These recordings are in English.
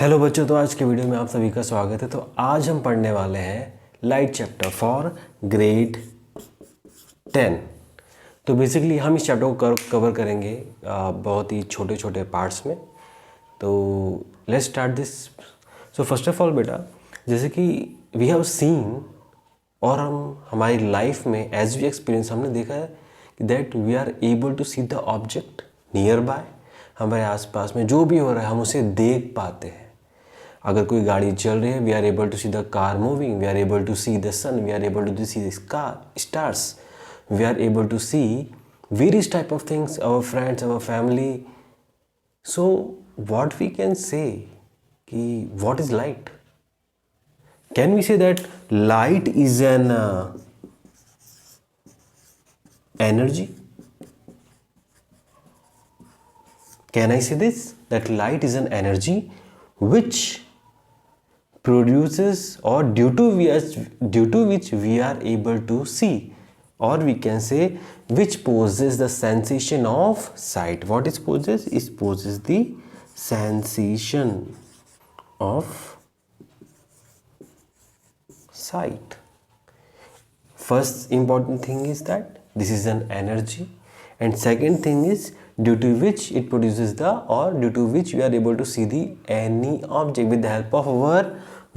Hello बच्चों, तो आज के वीडियो में आप सभी का स्वागत है। तो आज हम पढ़ने वाले हैं लाइट चैप्टर फॉर ग्रेड 10। तो बेसिकली हम इस चैप्टर को कवर करेंगे बहुत ही छोटे छोटे पार्ट्स में। तो let's start this. So first of all बेटा, जैसे कि वी हैव सीन और हम हमारी लाइफ में एज वी एक्सपीरियंस हमने देखा है that we are able to see the object nearby. हमारे आसपास में जो भी हो रहा है हम उसे देख पाते हैं। अगर कोई गाड़ी चल रही है, we are able to see the car moving, we are able to see the sun, we are able to see the stars, we are able to see various type of things, our friends, our family. So what we can say कि what is light? Can we say that light is an energy? Can I say this, that light is an energy which produces or due to which we are able to see, or we can say which possesses the sensation of sight. What is possess? It possesses the sensation of sight. First important thing is that this is an energy, and second thing is due to which it produces the, or due to which we are able to see the any object with the help of our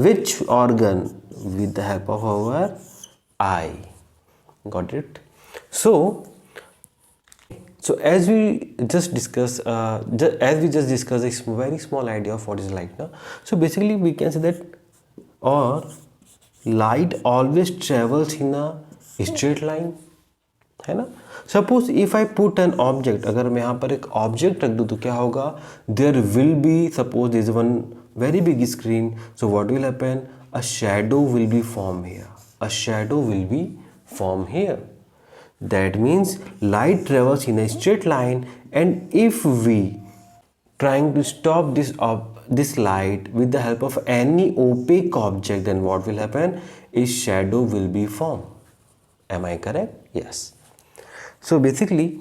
which organ? With the help of our eye. Got it? So as we just discuss a very small idea of what is light now. So basically we can say that, or light always travels in a straight line, है ना। Suppose if I put an object, अगर मैं यहाँ पर एक object रख दूँ तो क्या होगा, there will be, suppose this one very big screen, so what will happen, a shadow will be form here, a shadow will be form here. That means light travels in a straight line, and if we trying to stop this light with the help of any opaque object, then what will happen is shadow will be formed. Am I correct? Yes. So basically,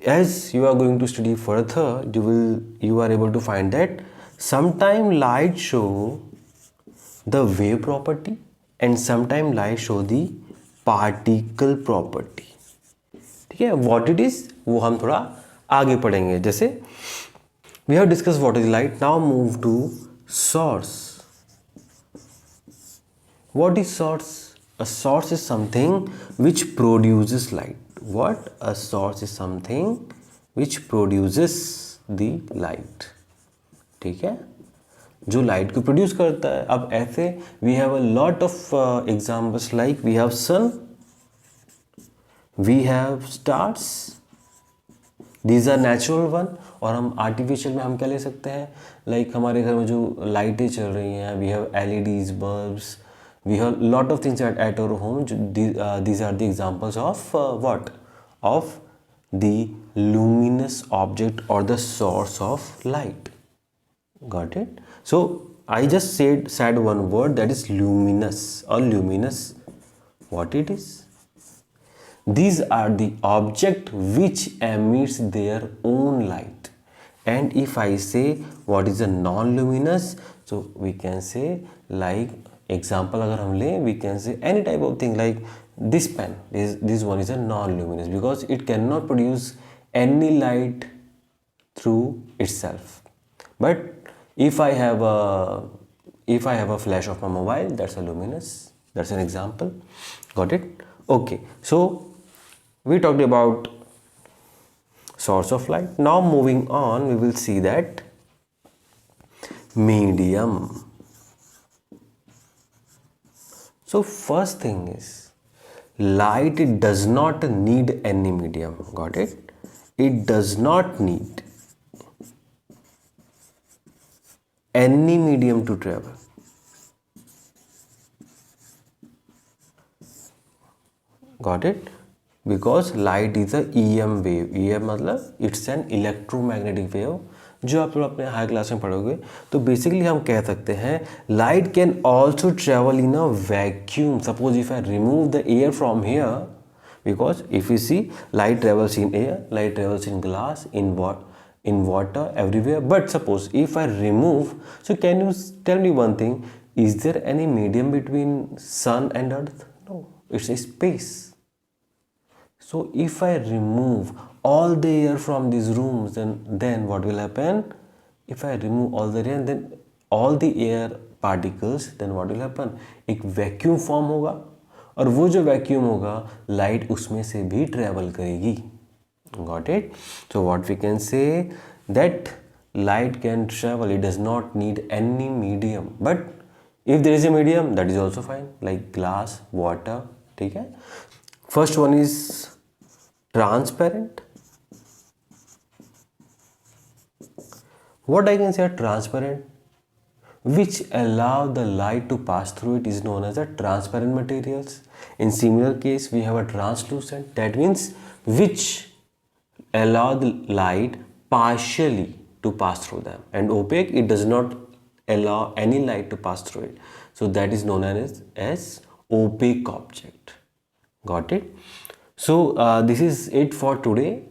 as you are going to study further, you are able to find that sometime light show the wave property and sometime light show the particle property. ठीक है, what it is वो हम थोड़ा आगे पढ़ेंगे. जैसे we have discussed what is light. Now move to source. What is source? A source is something which produces light. What? A source is something which produces the light. ठीक है, जो light को प्रोड्यूस करता है. अब ऐसे we have a lot of examples, like we have sun, we have stars, these are natural one. और हम आर्टिफिशियल में हम क्या ले सकते हैं, लाइक हमारे घर में जो लाइटें चल रही हैं, we have LEDs, bulbs, we have lot of things at our home. These are the examples of what? Of the luminous object or the source of light. Got it? So I just said one word, that is luminous or luminous. What it is? These are the object which emits their own light. And if I say what is a non-luminous, so we can say, like example अगर हम लें, we can say any type of thing, like this pen, this one is a non-luminous because it cannot produce any light through itself. But if I have a flash of my mobile, that's a luminous. That's an example. Got it? Okay, so we talked about source of light. Now moving on, we will see that medium. So first thing is, light does not need any medium. Got it? It does not need any medium to travel. Got it? Because light is a EM wave. EM मतलब it's an electromagnetic wave, जो आप लोग अपने high class में पढ़ोगे. तो basically हम कह सकते हैं light can also travel in a vacuum. Suppose if I remove the air from here, because if you see, light travels in air, light travels in glass, in water everywhere. But suppose if I remove, so can you tell me one thing, is there any medium between sun and earth? No, it's a space. So if I remove all the air from these rooms, then what will happen? If I remove all the air, then all the air particles, then what will happen? एक vacuum form होगा, और वो जो vacuum होगा light उसमें से भी travel करेगी. Got it? So what we can say, that light can travel, it does not need any medium. But if there is a medium, that is also fine, like glass, water. ठीक है. First one is transparent. What I can say are transparent, which allow the light to pass through it, is known as a transparent materials. In similar case, we have a translucent, that means which allow the light partially to pass through them, and opaque, it does not allow any light to pass through it. So that is known as opaque object. Got it? So this is it for today.